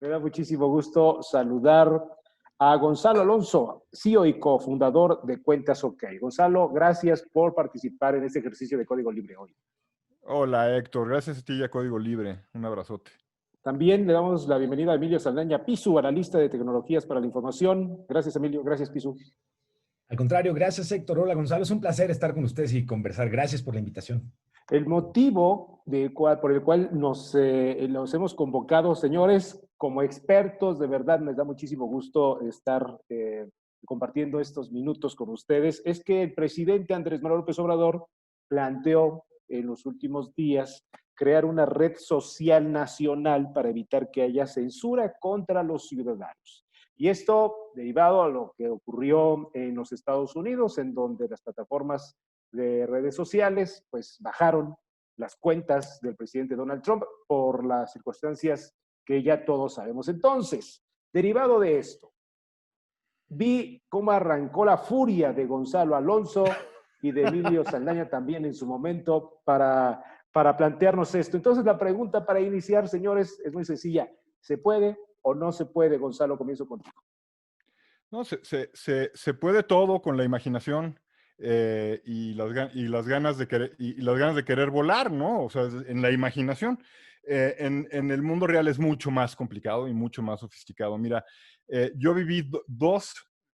Me da muchísimo gusto saludar a Gonzalo Alonso, CEO y cofundador de Cuentas OK. Gonzalo, gracias por participar en este ejercicio de Código Libre hoy. Hola Héctor, gracias a ti y a Código Libre. Un abrazote. También le damos la bienvenida a Emilio Saldaña Pisu, analista de tecnologías para la información. Gracias, Emilio. Gracias, Pisu. Al contrario, gracias Héctor. Hola Gonzalo, es un placer estar con ustedes y conversar. Gracias por la invitación. El motivo por el cual nos hemos convocado, señores, como expertos, de verdad me da muchísimo gusto estar compartiendo estos minutos con ustedes, es que el presidente Andrés Manuel López Obrador planteó en los últimos días crear una red social nacional para evitar que haya censura contra los ciudadanos. Y esto derivado a lo que ocurrió en los Estados Unidos, en donde las plataformas de redes sociales, pues bajaron las cuentas del presidente Donald Trump por las circunstancias que ya todos sabemos. Entonces, derivado de esto, vi cómo arrancó la furia de Gonzalo Alonso y de Emilio Saldaña también en su momento para plantearnos esto. Entonces, la pregunta para iniciar, señores, es muy sencilla. ¿Se puede o no se puede? Gonzalo, comienzo contigo. No, se puede todo con la imaginación y las ganas de querer volar, ¿no? O sea, en la imaginación. En el mundo real es mucho más complicado y mucho más sofisticado. Mira, yo viví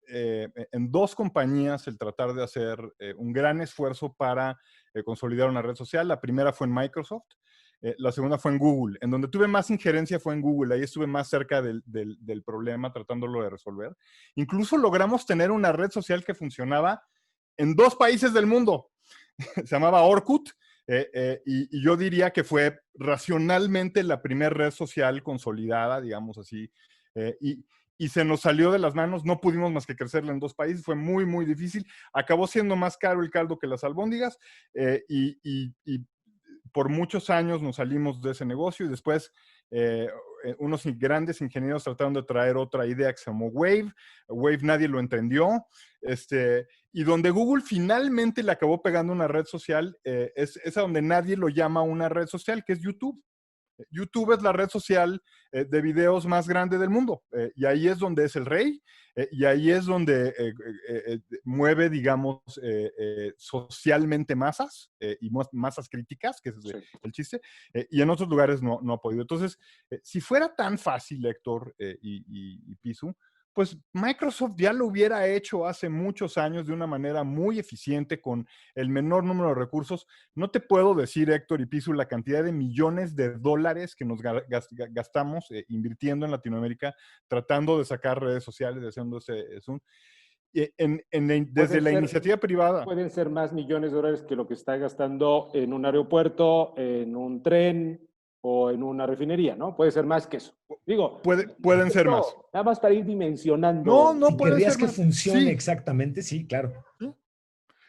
en dos compañías el tratar de hacer un gran esfuerzo para consolidar una red social. La primera fue en Microsoft. La segunda fue en Google. En donde tuve más injerencia fue en Google. Ahí estuve más cerca del problema, tratándolo de resolver. Incluso logramos tener una red social que funcionaba en 2 países del mundo. Se llamaba Orkut. Y yo diría que fue racionalmente la primera red social consolidada, digamos así. Y se nos salió de las manos. No pudimos más que crecerla en 2 países. Fue muy, muy difícil. Acabó siendo más caro el caldo que las albóndigas. Y por muchos años nos salimos de ese negocio y después unos grandes ingenieros trataron de traer otra idea que se llamó Wave. Wave nadie lo entendió. Y donde Google finalmente le acabó pegando una red social es a donde nadie lo llama una red social, que es YouTube. YouTube es la red social de videos más grande del mundo y ahí es donde es el rey y ahí es donde mueve, digamos, socialmente masas y masas críticas, que es el chiste, y en otros lugares no ha podido. Entonces, si fuera tan fácil, Héctor y Pisu, pues Microsoft ya lo hubiera hecho hace muchos años de una manera muy eficiente con el menor número de recursos. No te puedo decir, Héctor y Pisu, la cantidad de millones de dólares que nos gastamos invirtiendo en Latinoamérica, tratando de sacar redes sociales, haciendo ese Zoom. Desde la iniciativa privada. Pueden ser más millones de dólares que lo que está gastando en un aeropuerto, en un tren o en una refinería, ¿no? Puede ser más que eso. Digo, pueden ser más. Nada más para ir dimensionando. No si querrías que funcione exactamente, sí, claro.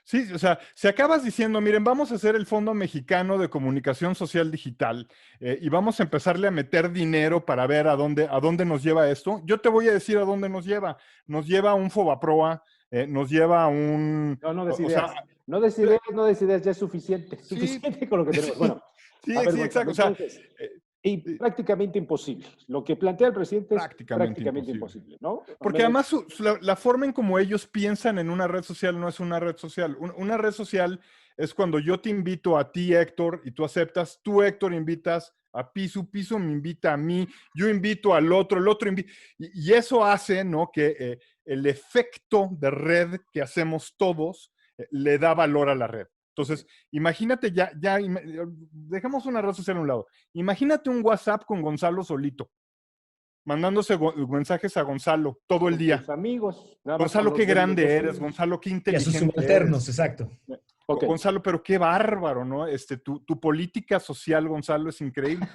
Sí, o sea, si acabas diciendo, miren, vamos a hacer el Fondo Mexicano de Comunicación Social Digital y vamos a empezarle a meter dinero para ver a dónde nos lleva esto, yo te voy a decir a dónde nos lleva. Nos lleva a un Fobaproa, nos lleva a un... No decides, ya es suficiente. Sí, suficiente con lo que tenemos. Bueno, sí, exacto. Entonces, y prácticamente imposible. Lo que plantea el presidente es prácticamente imposible, ¿no? Porque además la forma en como ellos piensan en una red social no es una red social. Una red social es cuando yo te invito a ti, Héctor, y tú aceptas. Tú, Héctor, invitas a Pisu, Pisu me invita a mí, yo invito al otro, el otro invita. Y eso hace, ¿no?, que el efecto de red que hacemos todos le da valor a la red. Entonces, imagínate dejemos una red social a un lado. Imagínate un WhatsApp con Gonzalo solito, mandándose mensajes a Gonzalo todo el día. Tus amigos. Gonzalo, qué grande eres. Gonzalo, qué inteligente eres. Y a sus subalternos, exacto. Okay. Gonzalo, pero qué bárbaro, ¿no? Tu política social, Gonzalo, es increíble.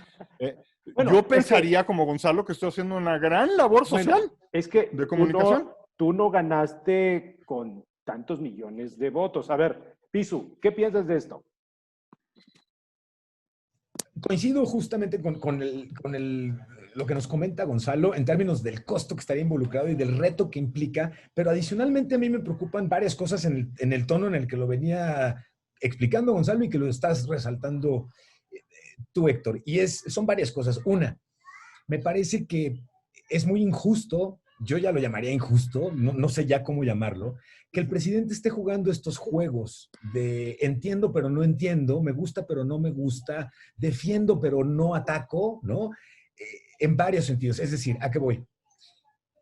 Bueno, yo pensaría como Gonzalo que estoy haciendo una gran labor social de comunicación. Tú no ganaste con tantos millones de votos. A ver, Pisu, ¿qué piensas de esto? Coincido justamente con lo que nos comenta Gonzalo en términos del costo que estaría involucrado y del reto que implica, pero adicionalmente a mí me preocupan varias cosas en el tono en el que lo venía explicando Gonzalo y que lo estás resaltando tú, Héctor. Y son varias cosas. Una, me parece que es muy injusto, yo ya lo llamaría injusto, no sé ya cómo llamarlo, que el presidente esté jugando estos juegos de entiendo pero no entiendo, me gusta pero no me gusta, defiendo pero no ataco, ¿no? En varios sentidos. Es decir, ¿a qué voy?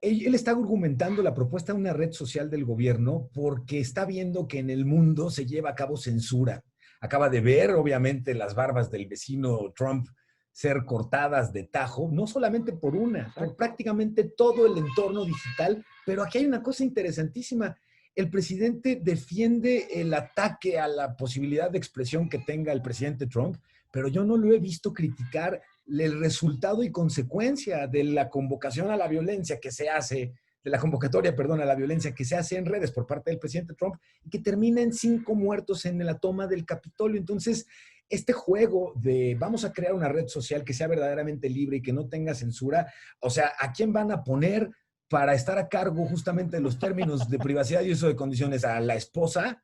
Él está argumentando la propuesta de una red social del gobierno porque está viendo que en el mundo se lleva a cabo censura. Acaba de ver, obviamente, las barbas del vecino Trump ser cortadas de tajo, no solamente por una, por prácticamente todo el entorno digital. Pero aquí hay una cosa interesantísima. El presidente defiende el ataque a la posibilidad de expresión que tenga el presidente Trump, pero yo no lo he visto criticar el resultado y consecuencia de la convocación a la violencia que se hace, de la convocatoria, perdón, a la violencia que se hace en redes por parte del presidente Trump y que termina en 5 muertos en la toma del Capitolio. Entonces, este juego de vamos a crear una red social que sea verdaderamente libre y que no tenga censura, o sea, ¿a quién van a poner para estar a cargo justamente de los términos de privacidad y uso de condiciones? ¿A la esposa?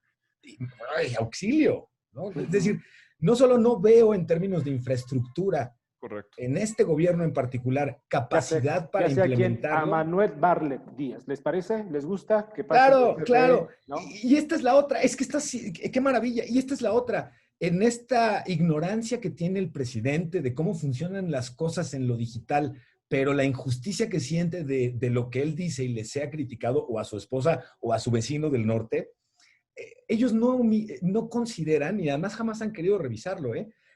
¡Ay, auxilio! ¿No? Es decir, no solo no veo en términos de infraestructura, Correcto. en este gobierno en particular, capacidad para ya sea implementarlo. A Manuel Barlet Díaz, ¿les parece? ¿Les gusta? Que pase Claro, el claro. ¿no? Y esta es la otra, es que qué maravilla. Y esta es la otra. En esta ignorancia que tiene el presidente de cómo funcionan las cosas en lo digital, pero la injusticia que siente de lo que él dice y le sea criticado o a su esposa o a su vecino del norte, ellos no consideran, y además jamás han querido revisarlo,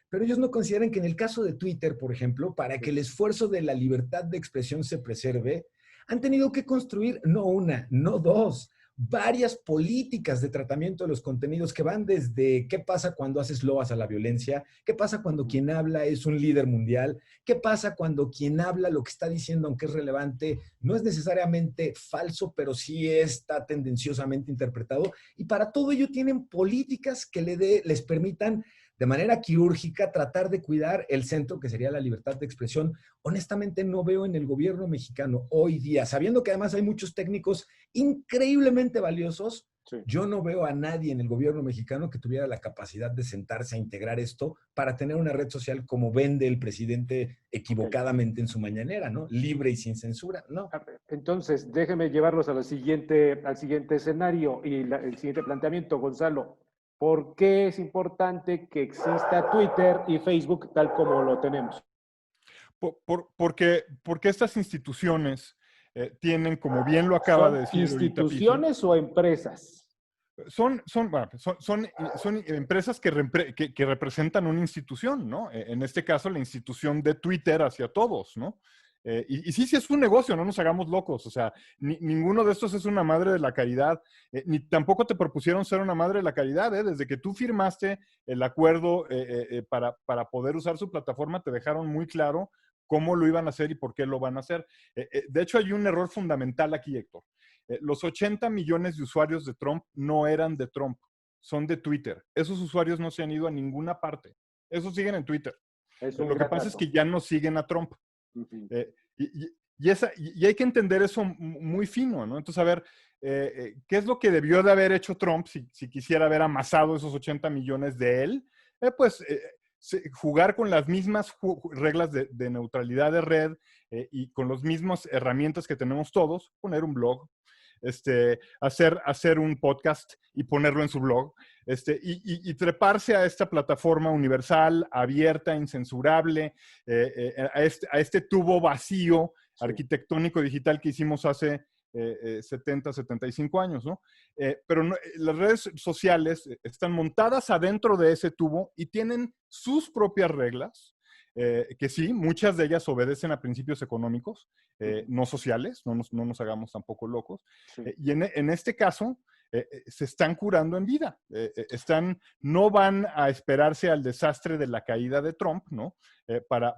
pero ellos no consideran que en el caso de Twitter, por ejemplo, para que el esfuerzo de la libertad de expresión se preserve, han tenido que construir no una, no dos, varias políticas de tratamiento de los contenidos que van desde qué pasa cuando haces loas a la violencia, qué pasa cuando quien habla es un líder mundial, qué pasa cuando quien habla lo que está diciendo, aunque es relevante, no es necesariamente falso, pero sí está tendenciosamente interpretado. Y para todo ello tienen políticas que les permitan de manera quirúrgica tratar de cuidar el centro que sería la libertad de expresión. Honestamente no veo en el gobierno mexicano hoy día, sabiendo que además hay muchos técnicos increíblemente valiosos, sí. Yo no veo a nadie en el gobierno mexicano que tuviera la capacidad de sentarse a integrar esto para tener una red social como vende el presidente equivocadamente en su mañanera, ¿no? Libre y sin censura, ¿no? Entonces, déjeme llevarlos al siguiente escenario y el siguiente planteamiento, Gonzalo. ¿Por qué es importante que exista Twitter y Facebook tal como lo tenemos? Porque estas instituciones tienen, como bien lo acaba de decir ¿instituciones o empresas? Son empresas que representan una institución, ¿no? En este caso, la institución de Twitter hacia todos, ¿no? Y sí es un negocio, no nos hagamos locos. O sea, ninguno de estos es una madre de la caridad, ni tampoco te propusieron ser una madre de la caridad. Desde que tú firmaste el acuerdo para poder usar su plataforma, te dejaron muy claro cómo lo iban a hacer y por qué lo van a hacer. De hecho, hay un error fundamental aquí, Héctor. Los 80 millones de usuarios de Trump no eran de Trump, son de Twitter. Esos usuarios no se han ido a ninguna parte. Esos siguen en Twitter. Lo que pasa es que ya no siguen a Trump. Y hay que entender eso muy fino, ¿no? Entonces, a ver, ¿qué es lo que debió de haber hecho Trump si quisiera haber amasado esos 80 millones de él? Jugar con las mismas reglas de neutralidad de red y con las mismas herramientas que tenemos todos, poner un blog, hacer un podcast y ponerlo en su blog, y treparse a esta plataforma universal, abierta, incensurable, a este tubo vacío arquitectónico digital que hicimos hace 70, 75 años, ¿no? Pero no, las redes sociales están montadas adentro de ese tubo y tienen sus propias reglas, que sí, muchas de ellas obedecen a principios económicos, no sociales, no nos hagamos tampoco locos. Sí. Y en este caso, se están curando en vida. No van a esperarse al desastre de la caída de Trump, ¿no? Para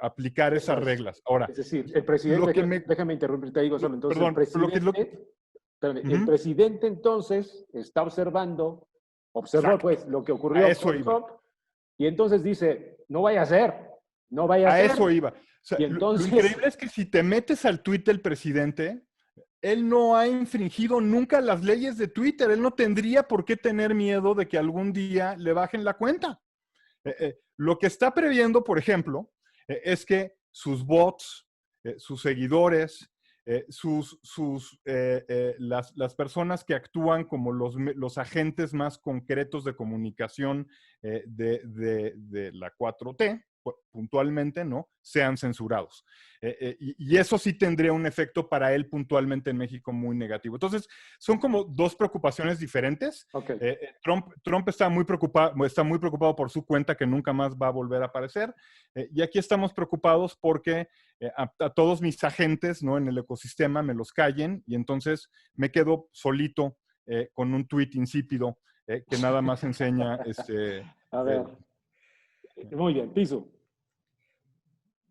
aplicar esas reglas. Ahora, es decir, el presidente, déjame interrumpirte, digo solo, entonces el presidente entonces está observó pues lo que ocurrió con Trump, y entonces dice, no vaya a ser, no vaya a ser. A eso iba. O sea, y entonces, lo increíble es que si te metes al tweet del presidente, él no ha infringido nunca las leyes de Twitter. Él no tendría por qué tener miedo de que algún día le bajen la cuenta. Lo que está previendo, por ejemplo, es que sus bots sus seguidores, las personas que actúan como los agentes más concretos de comunicación de la 4T, puntualmente, ¿no? Sean censurados. Y eso sí tendría un efecto para él puntualmente en México muy negativo. Entonces, son como dos preocupaciones diferentes. Okay. Trump está muy preocupado por su cuenta que nunca más va a volver a aparecer. Y aquí estamos preocupados porque a todos mis agentes, ¿no? En el ecosistema me los callen y entonces me quedo solito con un tuit insípido que nada más enseña A ver. Muy bien, Piso.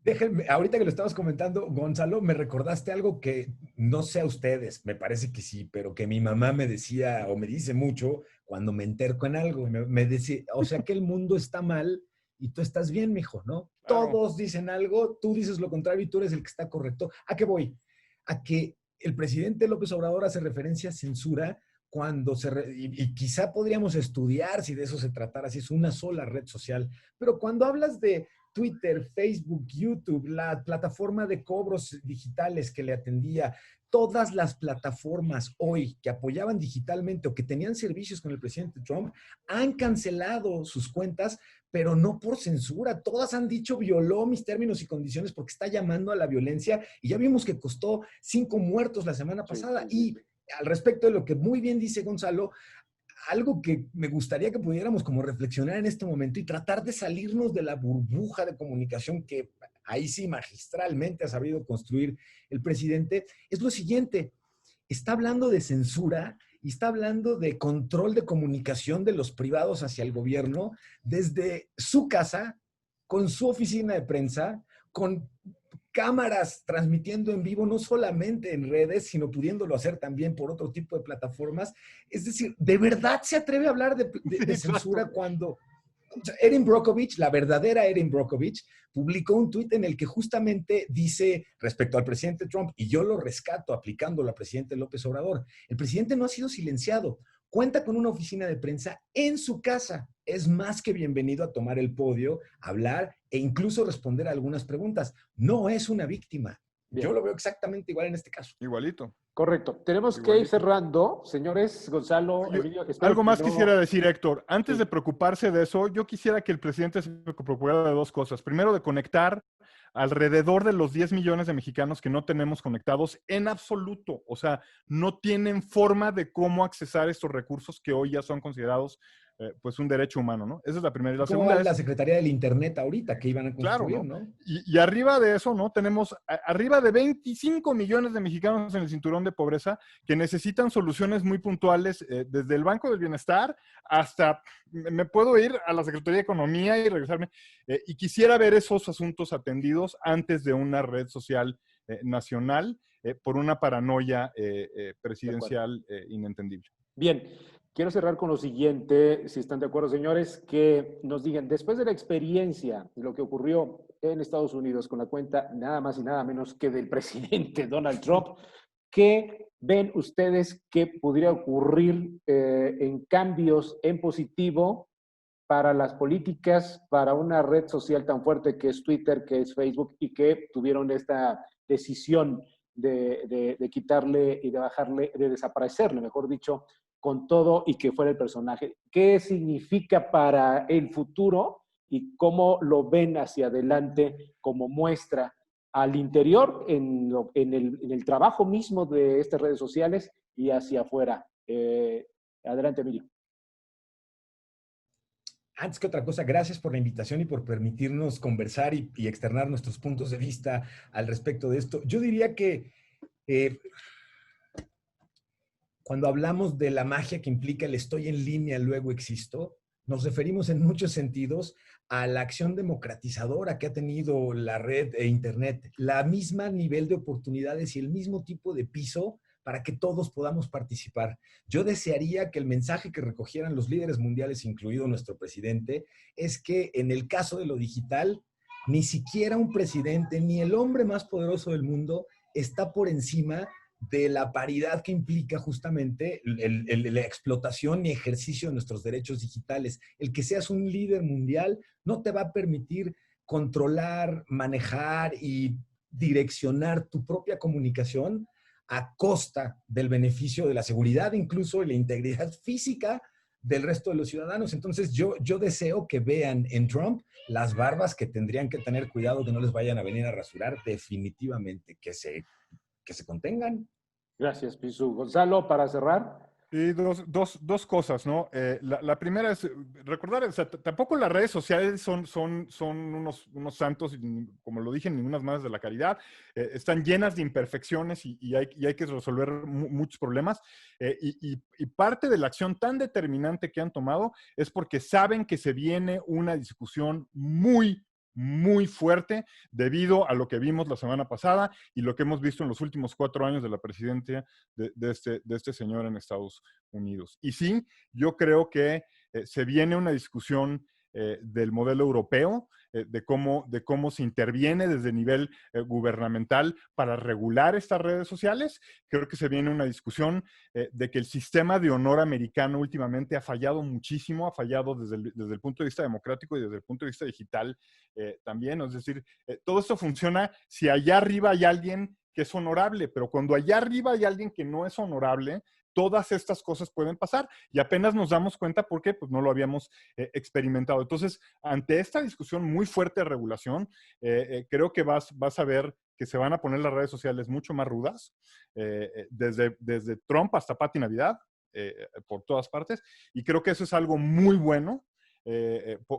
Déjenme, ahorita que lo estabas comentando, Gonzalo, me recordaste algo que no sé a ustedes, me parece que sí, pero que mi mamá me decía o me dice mucho cuando me enterco en algo. Me decía, o sea que el mundo está mal y tú estás bien, mijo, ¿no? Claro. Todos dicen algo, tú dices lo contrario y tú eres el que está correcto. ¿A qué voy? A que el presidente López Obrador hace referencia a censura cuando y quizá podríamos estudiar si de eso se tratara, si es una sola red social, pero cuando hablas de Twitter, Facebook, YouTube, la plataforma de cobros digitales que le atendía, todas las plataformas hoy que apoyaban digitalmente o que tenían servicios con el presidente Trump han cancelado sus cuentas, pero no por censura. Todas han dicho violó mis términos y condiciones porque está llamando a la violencia y ya vimos que costó 5 muertos la semana pasada. Y al respecto de lo que muy bien dice Gonzalo, algo que me gustaría que pudiéramos como reflexionar en este momento y tratar de salirnos de la burbuja de comunicación que ahí sí magistralmente ha sabido construir el presidente, es lo siguiente. Está hablando de censura y está hablando de control de comunicación de los privados hacia el gobierno desde su casa, con su oficina de prensa, con cámaras transmitiendo en vivo, no solamente en redes, sino pudiéndolo hacer también por otro tipo de plataformas. Es decir, ¿de verdad se atreve a hablar de censura cuando Erin Brockovich, la verdadera Erin Brockovich, publicó un tuit en el que justamente dice respecto al presidente Trump, y yo lo rescato aplicándolo al presidente López Obrador, el presidente no ha sido silenciado, cuenta con una oficina de prensa en su casa, es más que bienvenido a tomar el podio, hablar e incluso responder a algunas preguntas. No es una víctima. Bien. Yo lo veo exactamente igual en este caso. Igualito. Correcto. Tenemos que ir cerrando. Señores, Gonzalo, Emilio. Algo más quisiera decir, Héctor. Antes de preocuparse de eso, yo quisiera que el presidente se preocupara de dos cosas. Primero, de conectar alrededor de los 10 millones de mexicanos que no tenemos conectados en absoluto. O sea, no tienen forma de cómo accesar estos recursos que hoy ya son considerados pues un derecho humano, ¿no? Esa es la primera. Y la segunda es la Secretaría del Internet ahorita que iban a construir, claro, ¿no? Y arriba de eso, ¿no? Tenemos arriba de 25 millones de mexicanos en el cinturón de pobreza que necesitan soluciones muy puntuales, desde el Banco del Bienestar hasta, me puedo ir a la Secretaría de Economía y regresarme, y quisiera ver esos asuntos atendidos antes de una red social nacional por una paranoia presidencial inentendible. Bien. Quiero cerrar con lo siguiente, si están de acuerdo, señores, que nos digan, después de la experiencia de lo que ocurrió en Estados Unidos con la cuenta nada más y nada menos que del presidente Donald Trump, ¿qué ven ustedes que pudiera ocurrir en cambios en positivo para las políticas, para una red social tan fuerte que es Twitter, que es Facebook, y que tuvieron esta decisión de quitarle y de bajarle, de desaparecerle, mejor dicho, con todo y que fuera el personaje? ¿Qué significa para el futuro y cómo lo ven hacia adelante como muestra al interior en el trabajo mismo de estas redes sociales y hacia afuera? Adelante, Emilio. Antes que otra cosa, gracias por la invitación y por permitirnos conversar y externar nuestros puntos de vista al respecto de esto. Yo diría que cuando hablamos de la magia que implica el estoy en línea, luego existo, nos referimos en muchos sentidos a la acción democratizadora que ha tenido la red e Internet, la misma nivel de oportunidades y el mismo tipo de piso para que todos podamos participar. Yo desearía que el mensaje que recogieran los líderes mundiales, incluido nuestro presidente, es que en el caso de lo digital, ni siquiera un presidente, ni el hombre más poderoso del mundo está por encima de la paridad que implica justamente la explotación y ejercicio de nuestros derechos digitales. El que seas un líder mundial no te va a permitir controlar, manejar y direccionar tu propia comunicación a costa del beneficio de la seguridad incluso y la integridad física del resto de los ciudadanos. Entonces yo deseo que vean en Trump las barbas que tendrían que tener cuidado que no les vayan a venir a rasurar definitivamente, que se contengan. Gracias, Pisu. Gonzalo, para cerrar. Y dos cosas, ¿no? La primera es recordar, o sea, tampoco las redes sociales son unos santos, como lo dije, ninguna más de la caridad. Están llenas de imperfecciones y hay que resolver muchos problemas. Y parte de la acción tan determinante que han tomado es porque saben que se viene una discusión muy fuerte debido a lo que vimos la semana pasada y lo que hemos visto en los últimos 4 años de la presidencia de este señor en Estados Unidos. Y sí, yo creo que se viene una discusión del modelo europeo, de cómo se interviene desde el nivel gubernamental para regular estas redes sociales. Creo que se viene una discusión de que el sistema de honor americano últimamente ha fallado muchísimo, ha fallado desde el punto de vista democrático y desde el punto de vista digital también. Es decir, todo esto funciona si allá arriba hay alguien que es honorable, pero cuando allá arriba hay alguien que no es honorable, todas estas cosas pueden pasar y apenas nos damos cuenta porque pues, no lo habíamos experimentado. Entonces, ante esta discusión muy fuerte de regulación, creo que vas a ver que se van a poner las redes sociales mucho más rudas, desde Trump hasta Pati Navidad, por todas partes, y creo que eso es algo muy bueno,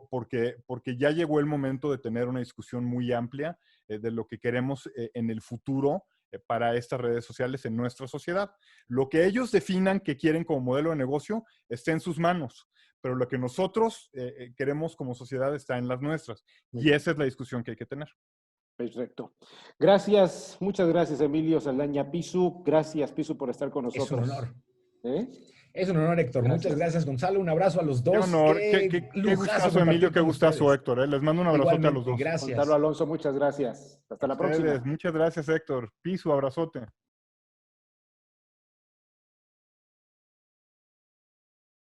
porque ya llegó el momento de tener una discusión muy amplia de lo que queremos en el futuro para estas redes sociales en nuestra sociedad. Lo que ellos definan que quieren como modelo de negocio está en sus manos, pero lo que nosotros queremos como sociedad está en las nuestras. Y esa es la discusión que hay que tener. Perfecto. Gracias, muchas gracias, Emilio Saldaña Pisu. Gracias, Pisu, por estar con nosotros. Es un honor. ¿Eh? Es un honor, Héctor. Gracias. Muchas gracias, Gonzalo. Un abrazo a los dos. Qué honor. Qué gustazo, Emilio. Qué gustazo, Héctor. Les mando un abrazote a los dos. Gracias. Gonzalo Alonso, muchas gracias. Hasta la próxima. Muchas gracias, Héctor. Pisu, abrazote.